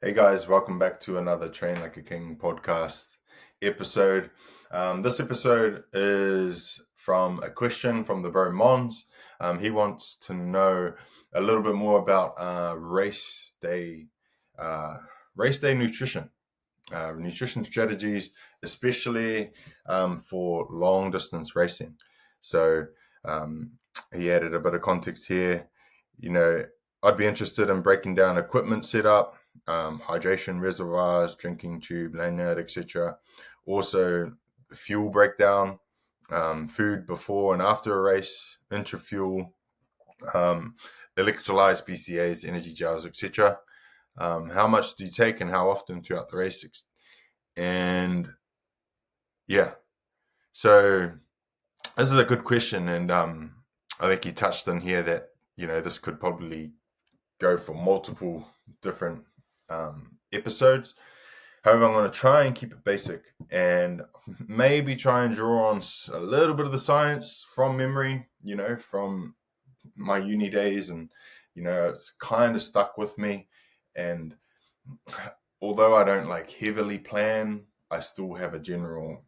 Hey guys, welcome back to another Train Like a King podcast episode. This episode is from a question from the bro Mons. He wants to know a little bit more about race day nutrition, nutrition strategies, especially for long distance racing. So he added a bit of context here. I'd be interested in breaking down equipment setup, hydration reservoirs, drinking tube, lanyard, etc. Also, fuel breakdown, food before and after a race, intra-fuel, um, electrolytes, BCAAs, energy gels, etc. How much do you take and how often throughout the race? And yeah, so this is a good question, and I think he touched on here that this could probably go for multiple different episodes. However, I'm going to try and keep it basic and maybe try and draw on a little bit of the science from memory, from my uni days, and it's kind of stuck with me. And although I don't heavily plan, I still have a general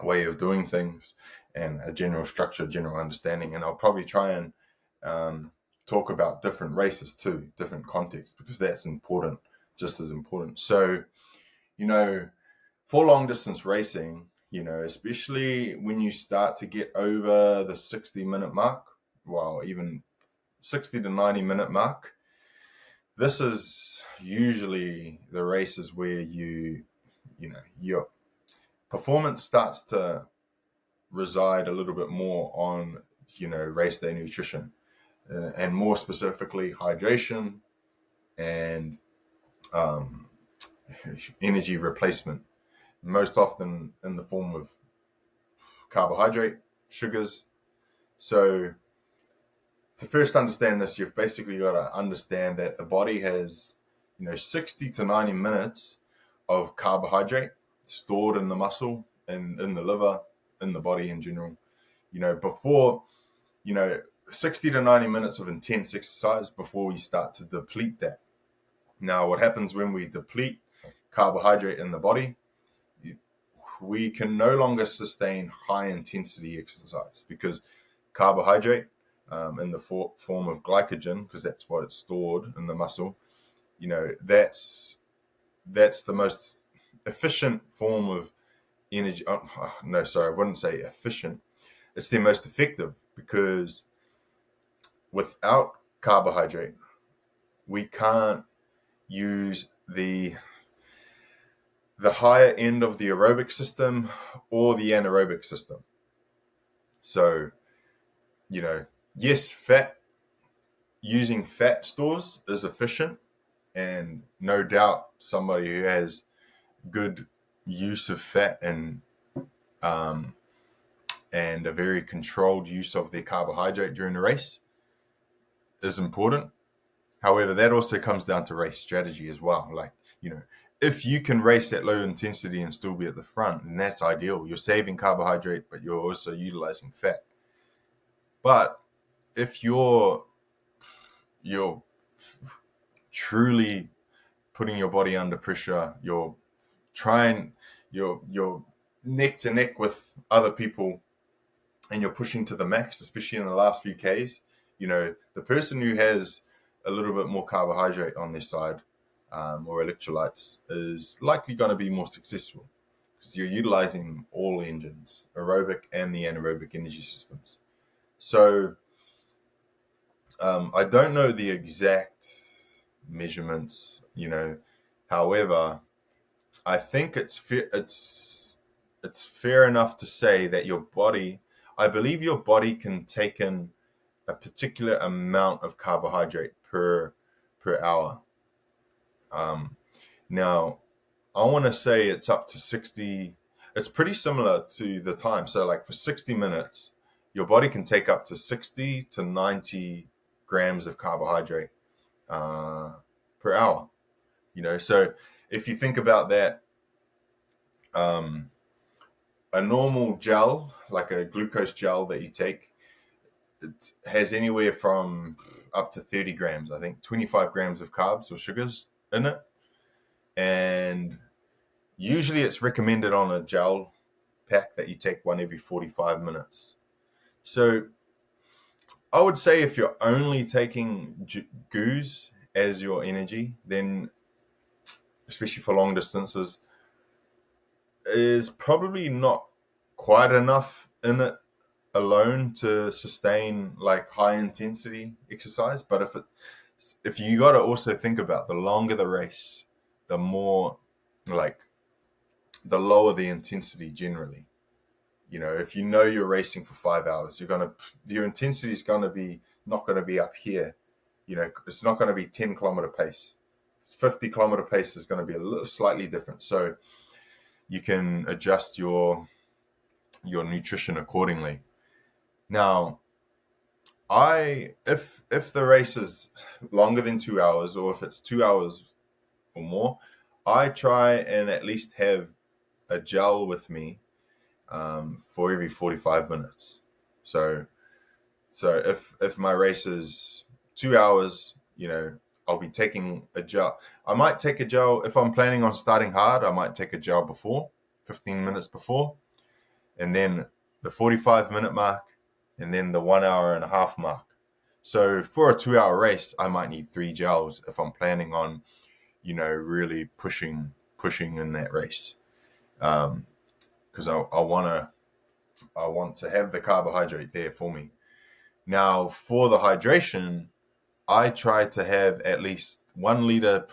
way of doing things and a general structure, general understanding. And I'll probably try and talk about different races too, different contexts, because that's important, just as important. So, for long distance racing, especially when you start to get over the 60-minute mark, well, even 60 to 90-minute mark, this is usually the races where your performance starts to reside a little bit more on, race day nutrition, and more specifically hydration and energy replacement, most often in the form of carbohydrate, sugars. So to first understand this, you've basically got to understand that the body has 60 to 90 minutes of carbohydrate stored in the muscle and in the liver, in the body in general, before 60 to 90 minutes of intense exercise before we start to deplete that. Now, what happens when we deplete carbohydrate in the body? We can no longer sustain high intensity exercise because carbohydrate in the form of glycogen, because that's what it's stored in the muscle, that's the most efficient form of energy. No, sorry, I wouldn't say efficient. It's the most effective, because without carbohydrate, we can't use the higher end of the aerobic system or the anaerobic system. So, yes, using fat stores is efficient, and no doubt somebody who has good use of fat and a very controlled use of their carbohydrate during the race is important. However, that also comes down to race strategy as well. If you can race at low intensity and still be at the front, then that's ideal. You're saving carbohydrate, but you're also utilizing fat. But if you're truly putting your body under pressure, you're neck to neck with other people, and you're pushing to the max, especially in the last few Ks, the person who has a little bit more carbohydrate on their side, or electrolytes, is likely going to be more successful, because you're utilizing all engines, aerobic and the anaerobic energy systems. So I don't know the exact measurements, however, I think it's fair enough to say that I believe your body can take in a particular amount of carbohydrate per hour. Now, I want to say it's up to 60. It's pretty similar to the time. So for 60 minutes, your body can take up to 60 to 90 grams of carbohydrate per hour. So if you think about that, a normal gel, like a glucose gel that you take, it has anywhere from up to 30 grams, I think 25 grams of carbs or sugars in it. And usually it's recommended on a gel pack that you take one every 45 minutes. So I would say if you're only taking goos as your energy, then especially for long distances, is probably not quite enough in it alone to sustain like high intensity exercise. But if you got to also think about the longer the race, the more like the lower the intensity generally. You know, if you know you're racing for 5 hours, your intensity is going to be not going to be up here. You know, it's not going to be 10-kilometer pace. 50-kilometer pace is going to be a little slightly different. So you can adjust your nutrition accordingly. Now, if the race is longer than 2 hours, or if it's 2 hours or more, I try and at least have a gel with me for every 45 minutes. So if my race is 2 hours, you know, I'll be taking a gel. I might take a gel if I'm planning on starting hard. I might take a gel before, 15 minutes before, and then the 45-minute mark, and then the 1 hour and a half mark. So for a 2 hour race, I might need 3 gels if I'm planning on, you know, really pushing in that race, because I want to have the carbohydrate there for me. Now for the hydration, I try to have at least 1 liter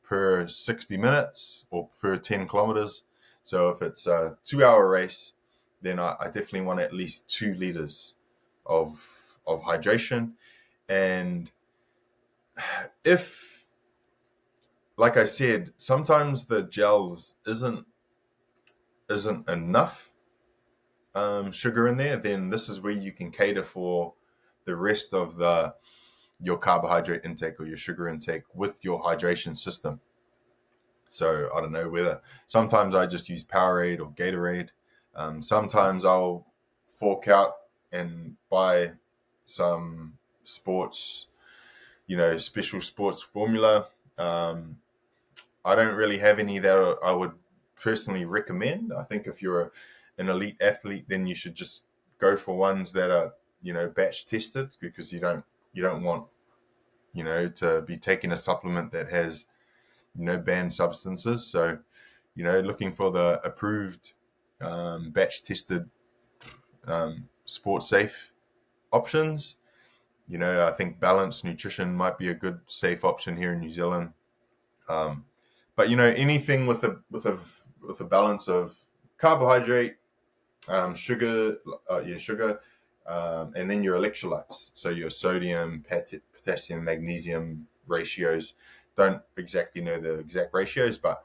per 60 minutes or per 10 kilometers. So if it's a 2 hour race, then I definitely want at least 2 liters of hydration. And if, like I said, sometimes the gels isn't enough sugar in there, then this is where you can cater for the rest of your carbohydrate intake or your sugar intake with your hydration system. So I don't know whether sometimes I just use Powerade or Gatorade. Sometimes I'll fork out and buy some sports, you know, special sports formula. I don't really have any that I would personally recommend. I think if you're an elite athlete, then you should just go for ones that are, you know, batch tested, because you don't want, you know, to be taking a supplement that has, you know, banned substances. So, you know, looking for the approved batch tested sports safe options. You know, I think balanced nutrition might be a good safe option here in New Zealand. But you know, anything with a balance of carbohydrate, sugar, and then your electrolytes. So your sodium, potassium, magnesium ratios. Don't exactly know the exact ratios, but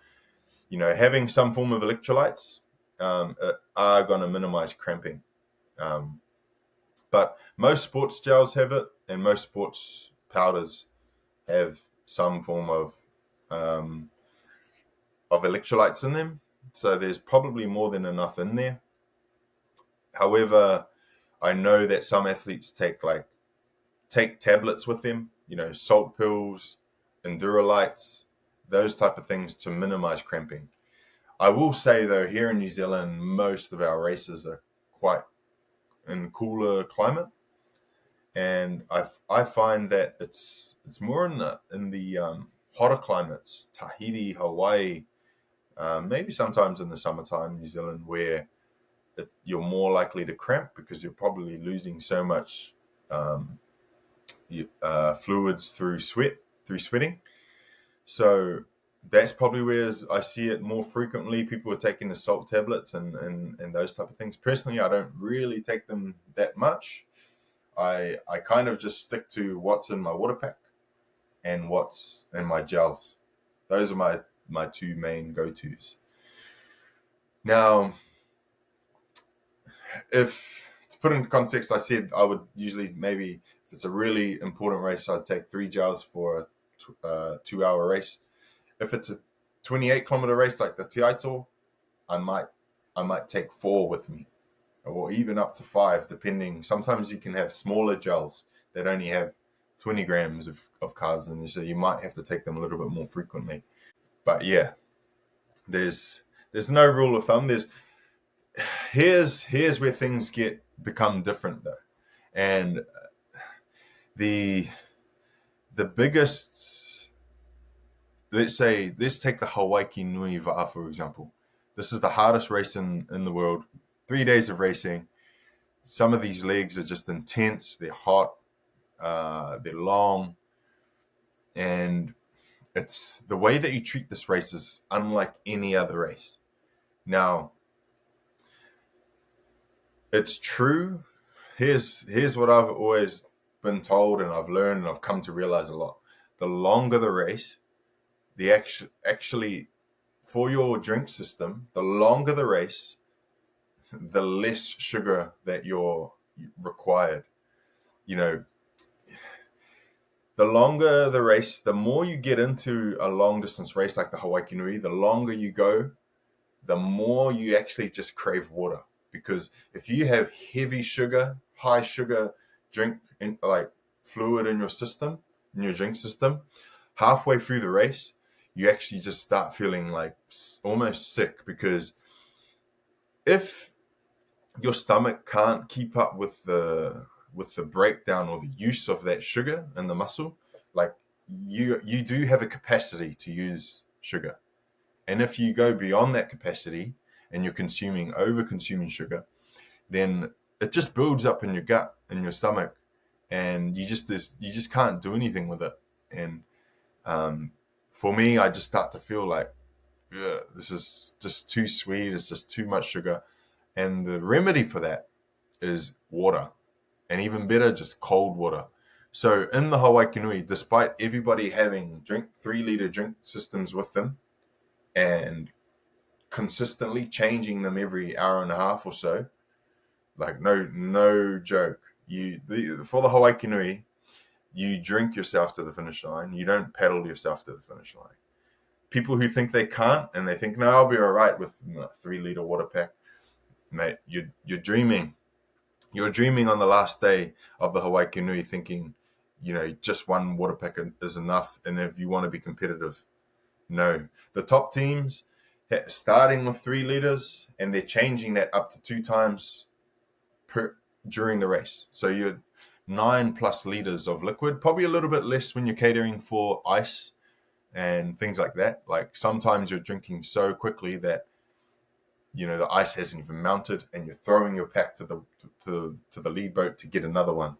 you know, having some form of electrolytes are going to minimize cramping. But most sports gels have it, and most sports powders have some form of electrolytes in them. So there's probably more than enough in there. However, I know that some athletes take tablets with them, you know, salt pills, Endurolites, those type of things to minimize cramping. I will say though, here in New Zealand, most of our races are quite in cooler climate, and I find that it's more in the hotter climates, Tahiti, Hawaii, maybe sometimes in the summertime, New Zealand, where you're more likely to cramp because you're probably losing so much fluids through sweating. So that's probably where I see it more frequently. People are taking the salt tablets and those type of things. Personally, I don't really take them that much. I kind of just stick to what's in my water pack and what's in my gels. Those are my two main go-tos. Now, if to put into context, I said I would usually, maybe if it's a really important race, I'd take 3 gels for a 2 hour race. If it's a 28-kilometer race like the Tiaito, I might take 4 with me, or even up to 5, depending. Sometimes you can have smaller gels that only have 20 grams of carbs in there, so you might have to take them a little bit more frequently. But yeah, there's no rule of thumb. Here's where things become different though, and the biggest, let's take the Hawaii Nui Va'a for example. This is the hardest race in the world. 3 days of racing. Some of these legs are just intense. They're hot. They're long, and it's the way that you treat this race is unlike any other race. Now, it's true. Here's what I've always been told, and I've learned, and I've come to realize a lot. The longer the race, the actually for your drink system, the longer the race, the less sugar that you're required. You know, the longer the race, the more you get into a long distance race like the Hawaii Nui, the longer you go, the more you actually just crave water. Because if you have heavy sugar, high sugar drink, like fluid in your system, in your drink system, halfway through the race, you actually just start feeling like almost sick. Because if your stomach can't keep up with the breakdown or the use of that sugar in the muscle, like you do have a capacity to use sugar. And if you go beyond that capacity and you're over consuming sugar, then it just builds up in your gut, in your stomach, and you just can't do anything with it. And for me, I just start to feel like, this is just too sweet. It's just too much sugar. And the remedy for that is water, and even better, just cold water. So in the Hawaii Nui, despite everybody having 3-liter drink systems with them and consistently changing them every hour and a half or so, like no joke, for the Hawaii Nui, you drink yourself to the finish line. You don't paddle yourself to the finish line. People who think they can't, and they think, no, I'll be all right with a 3-liter water pack, mate, you're dreaming. You're dreaming on the last day of the Hawaii Nui, thinking, just one water pack is enough. And if you want to be competitive, no. The top teams starting with 3 liters, and they're changing that up to 2 times during the race. So you're 9+ liters of liquid, probably a little bit less when you're catering for ice and things like that. Like sometimes you're drinking so quickly that the ice hasn't even mounted, and you're throwing your pack to the lead boat to get another one.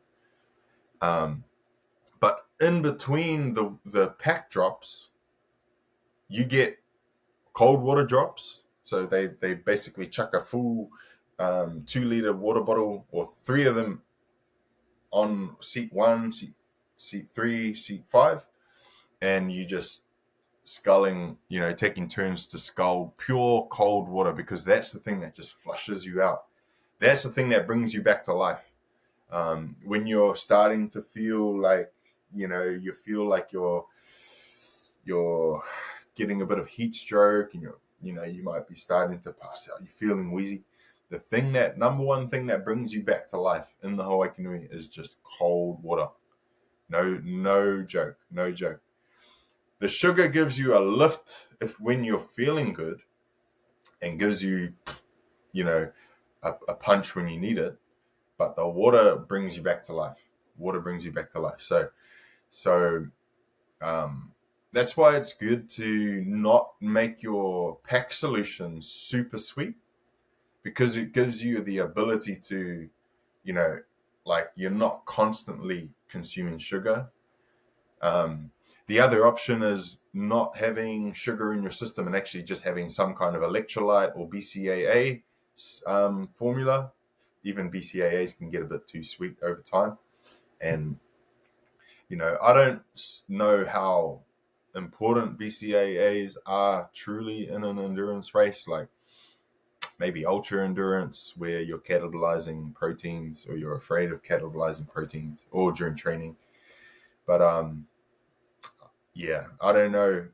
But in between the pack drops, you get cold water drops. So they basically chuck a full 2-liter water bottle, or 3 of them, on seat 1, seat 3, seat 5, and you just sculling, taking turns to scull pure cold water, because that's the thing that just flushes you out. That's the thing that brings you back to life. When you're starting to feel like, you feel like you're getting a bit of heat stroke, and you might be starting to pass out, you're feeling wheezy. The number one thing that brings you back to life in the Hawaii Nui is just cold water. No joke. The sugar gives you a lift when you're feeling good, and gives you, a punch when you need it. But the water brings you back to life. So that's why it's good to not make your pack solution super sweet, because it gives you the ability to, like, you're not constantly consuming sugar. The other option is not having sugar in your system, and actually just having some kind of electrolyte or BCAA formula. Even BCAAs can get a bit too sweet over time. And, I don't know how important BCAAs are truly in an endurance race, like maybe ultra endurance, where you're catabolizing proteins, or you're afraid of catabolizing proteins, or during training. But yeah, I don't know.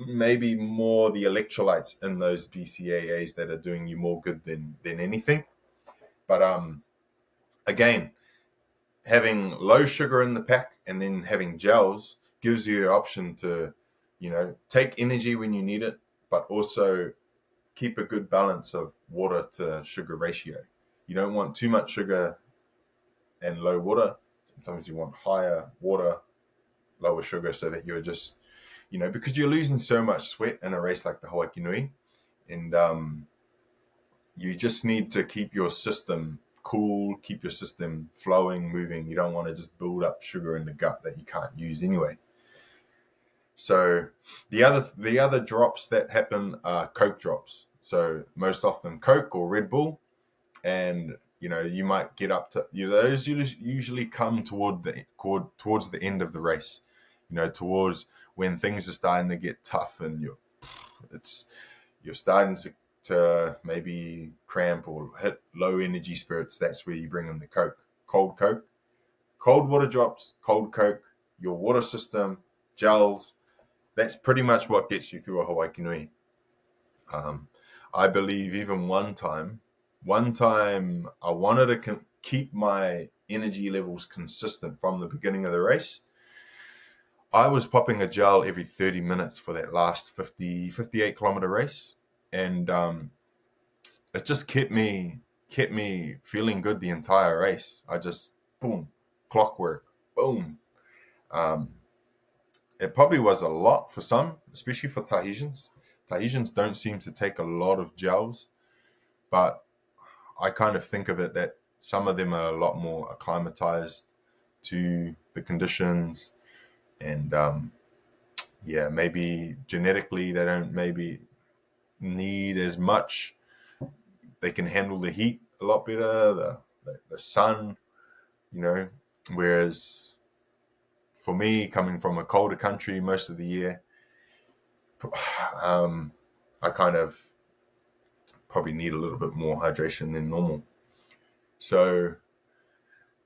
Maybe more the electrolytes in those BCAAs that are doing you more good than anything. But again, having low sugar in the pack and then having gels gives you an option to take energy when you need it, but also keep a good balance of water to sugar ratio. You don't want too much sugar and low water. Sometimes you want higher water, lower sugar, so that you're just, because you're losing so much sweat in a race like the Hawaii Nui, and you just need to keep your system cool, keep your system flowing, moving. You don't want to just build up sugar in the gut that you can't use anyway. So the other drops that happen are Coke drops. So most often Coke or Red Bull, and you might get up to those usually come towards the end of the race, towards when things are starting to get tough and you're starting to maybe cramp or hit low energy spirits. That's where you bring in the Coke, cold water drops, cold Coke, your water system, gels. That's pretty much what gets you through a Hawaii Nui. I believe even one time I wanted to keep my energy levels consistent from the beginning of the race. I was popping a gel every 30 minutes for that last 58 kilometer race. And it just kept me feeling good the entire race. I just, boom, clockwork, boom. It probably was a lot for some, especially for Tahitians. Tahitians don't seem to take a lot of gels, but I kind of think of it that some of them are a lot more acclimatized to the conditions, and maybe genetically they don't maybe need as much. They can handle the heat a lot better, the sun, whereas for me, coming from a colder country most of the year, I kind of probably need a little bit more hydration than normal. So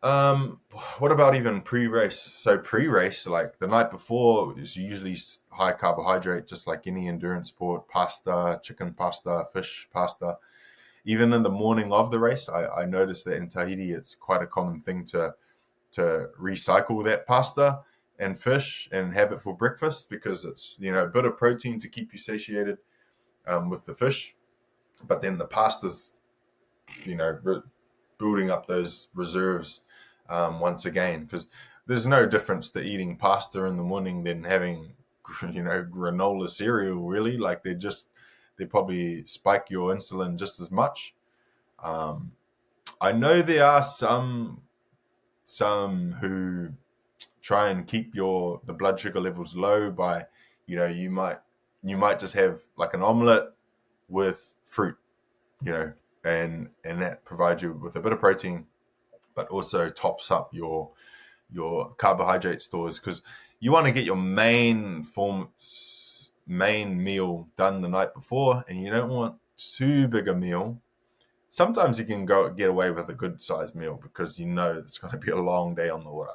what about even pre-race? So pre-race, like the night before, is usually high carbohydrate, just like any endurance sport: pasta, chicken pasta, fish pasta. Even in the morning of the race, I noticed that in Tahiti, it's quite a common thing to recycle that pasta and fish and have it for breakfast, because it's, a bit of protein to keep you satiated with the fish. But then the pasta's, building up those reserves once again, because there's no difference to eating pasta in the morning than having, granola cereal, really. Like they probably spike your insulin just as much. I know there are some who try and keep the blood sugar levels low by, you might just have like an omelet with fruit, and that provides you with a bit of protein, but also tops up your carbohydrate stores, because you want to get your main meal done the night before, and you don't want too big a meal. Sometimes you can get away with a good sized meal because it's going to be a long day on the water.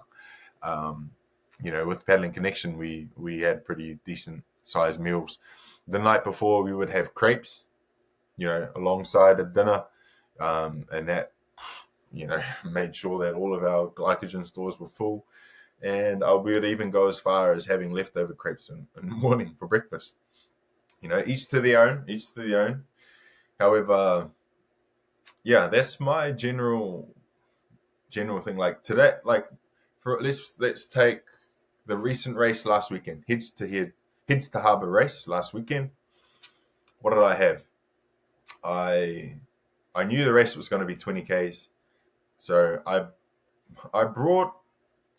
With Paddling Connection, we had pretty decent sized meals. The night before, we would have crepes, alongside a dinner, and that, made sure that all of our glycogen stores were full. And we would even go as far as having leftover crepes in the morning for breakfast. Each to their own. However, that's my general thing. Like today, let's take the recent race last weekend, heads to Harbour race last weekend. What did I have? I knew the race was going to be 20 Ks, so I brought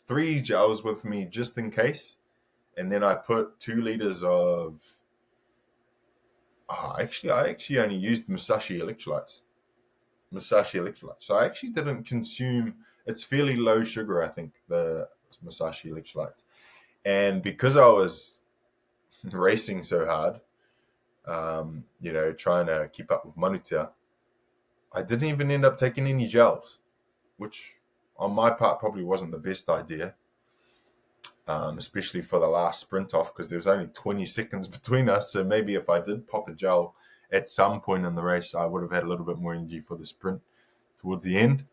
3 gels with me just in case, and then I put 2 liters of. I actually only used Musashi electrolytes. So I actually didn't consume. It's fairly low sugar, I think, the Musashi electrolytes, and because I was racing so hard, trying to keep up with Manutia, I didn't even end up taking any gels, which on my part probably wasn't the best idea, especially for the last sprint off, because there was only 20 seconds between us. So maybe if I did pop a gel at some point in the race, I would have had a little bit more energy for the sprint towards the end.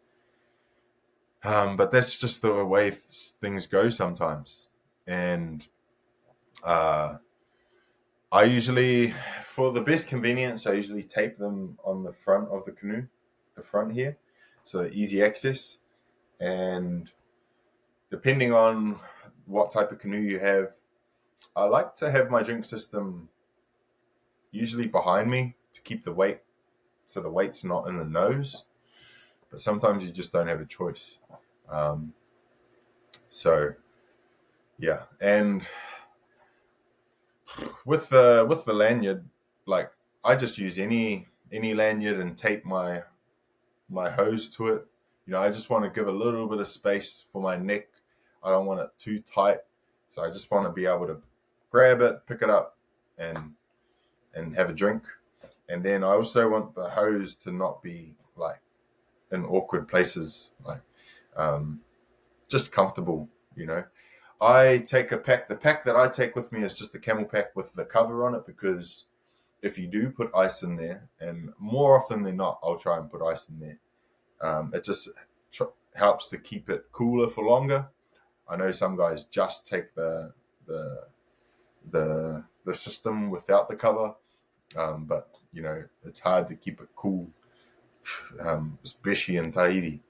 But that's just the way things go sometimes. And I usually, for the best convenience, I usually tape them on the front of the canoe, the front here, so easy access. And depending on what type of canoe you have, I like to have my drink system usually behind me to keep the weight, so the weight's not in the nose. But sometimes you just don't have a choice. Um, so yeah, and with the lanyard, like I just use any lanyard and tape my hose to it. I just want to give a little bit of space for my neck. I don't want it too tight, so I just want to be able to grab it, pick it up, and have a drink. And then I also want the hose to not be like in awkward places, like just comfortable. I take a pack. The pack that I take with me is just a camel pack with the cover on it, because if you do put ice in there, and more often than not, I'll try and put ice in there. It just helps to keep it cooler for longer. I know some guys just take the the system without the cover, but it's hard to keep it cool, especially in Tahiti.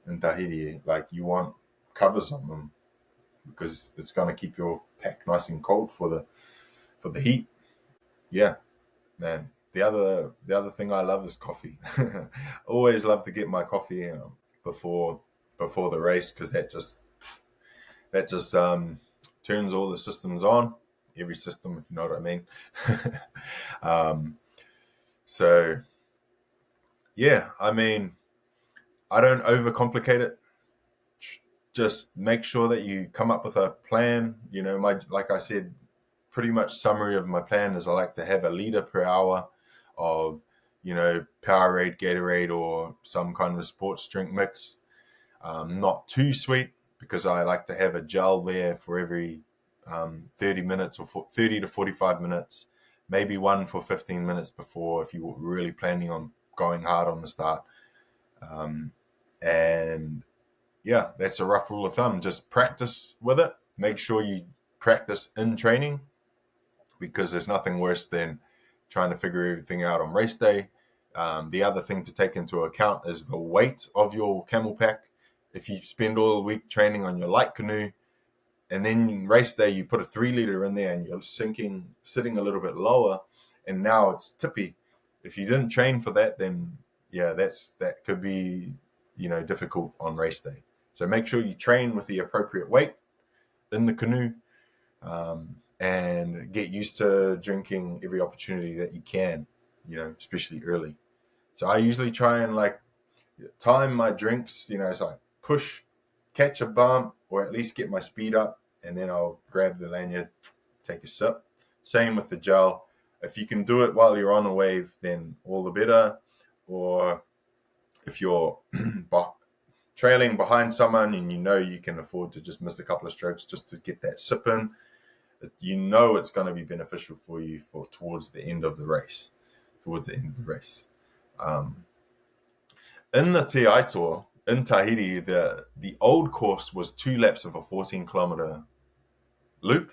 In Tahiti, like you want covers on them because it's going to keep your pack nice and cold for the heat. Yeah, man. The other thing I love is coffee. Always love to get my coffee before before the race, because that just turns all the systems on, every system, if you know what I mean. um, so yeah, I mean, I don't overcomplicate it. Just make sure that you come up with a plan. Like I said, pretty much summary of my plan is I like to have a liter per hour of Powerade, Gatorade, or some kind of sports drink mix. Not too sweet, because I like to have a gel there for every 30 minutes, or 30 to 45 minutes, maybe one for 15 minutes before, if you were really planning on going hard on the start. And yeah, that's a rough rule of thumb. Just practice with it. Make sure you practice in training, because there's nothing worse than trying to figure everything out on race day. The other thing to take into account is the weight of your camel pack. If you spend all the week training on your light canoe, and then race day you put a 3 liter in there, and you're sitting a little bit lower, and now it's tippy. If you didn't train for that, then yeah, that could be difficult on race day. So make sure you train with the appropriate weight in the canoe, and get used to drinking every opportunity that you can, especially early. So I usually try and time my drinks, so I catch a bump, or at least get my speed up, and then I'll grab the lanyard, take a sip. Same with the gel. If you can do it while you're on a wave, then all the better. Or if you're trailing behind someone and you can afford to just miss a couple of strokes just to get that sip in, it's going to be beneficial for you towards the end of the race. In the TI Tour in Tahiti, the old course was 2 laps of a 14-kilometer loop,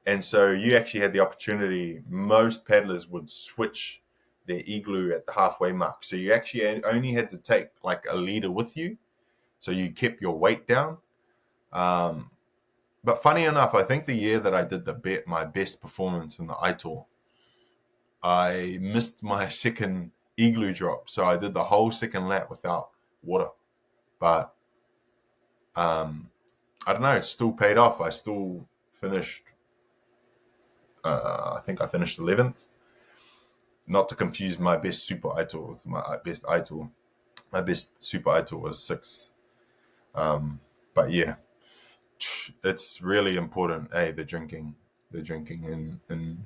and so you actually had the opportunity. Most paddlers would switch their igloo at the halfway mark, so you actually only had to take like a liter with you, so you kept your weight down. But funny enough, I think the year that I did my best performance in the I-Tour, I missed my second igloo drop, so I did the whole second lap without water. But I don't know, it still paid off. I still finished. I think I finished 11th. Not to confuse my best super I-Tour with my best I-Tour. My best super I-Tour was 6th. But yeah, it's really important. The drinking, and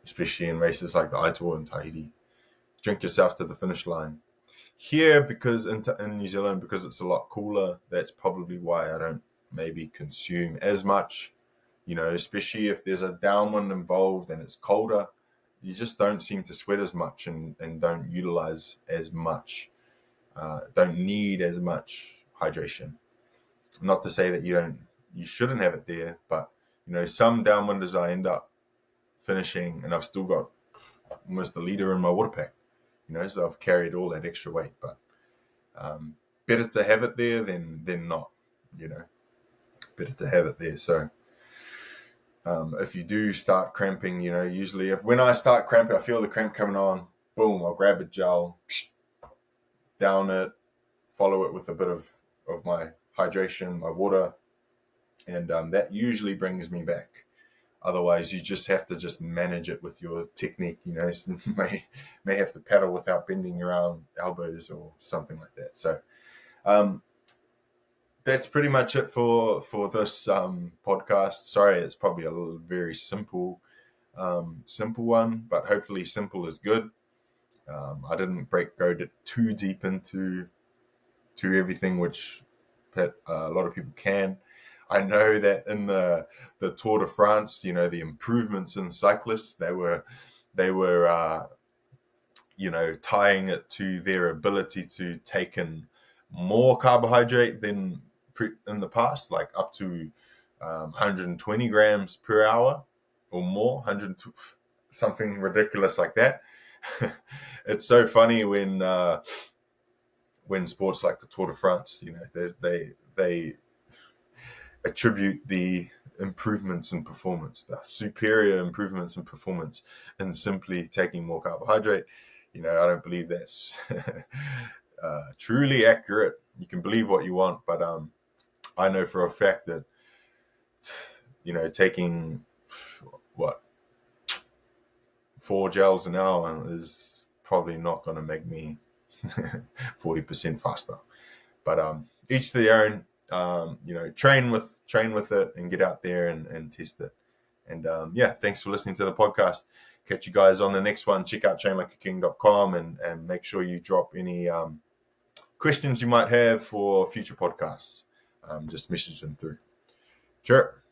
especially in races like the I-Tour in Tahiti, drink yourself to the finish line. Here, because in New Zealand, because it's a lot cooler, that's probably why I don't maybe consume as much. Especially if there's a downwind involved and it's colder, you just don't seem to sweat as much, and don't utilize as much, don't need as much hydration. Not to say that you shouldn't have it there, but some downwinders I end up finishing, and I've still got almost a liter in my water pack, so I've carried all that extra weight. But better to have it there than not, better to have it there. So if you do start cramping, usually when I start cramping, I feel the cramp coming on, boom, I'll grab a gel, down it, follow it with a bit of my hydration, my water, and that usually brings me back. Otherwise, you just have to just manage it with your technique. So you may have to paddle without bending your elbows or something like that. So that's pretty much it for this podcast. Sorry, it's probably a very simple one, but hopefully simple is good. I didn't go too deep into everything, which a lot of people can. I know that in the Tour de France, the improvements in cyclists, they were tying it to their ability to take in more carbohydrate than in the past, like up to 120 grams per hour or more, something ridiculous like that. It's so funny when sports like the Tour de France, they attribute the improvements in performance, the superior improvements in performance, in simply taking more carbohydrate. I don't believe that's truly accurate. You can believe what you want, but I know for a fact that taking 4 gels an hour is probably not going to make me 40% faster. But each to their own. Train with it and get out there and test it. And thanks for listening to the podcast. Catch you guys on the next one. Check out TRAINLIKEAKING.com and make sure you drop any questions you might have for future podcasts. Just message them through. Sure.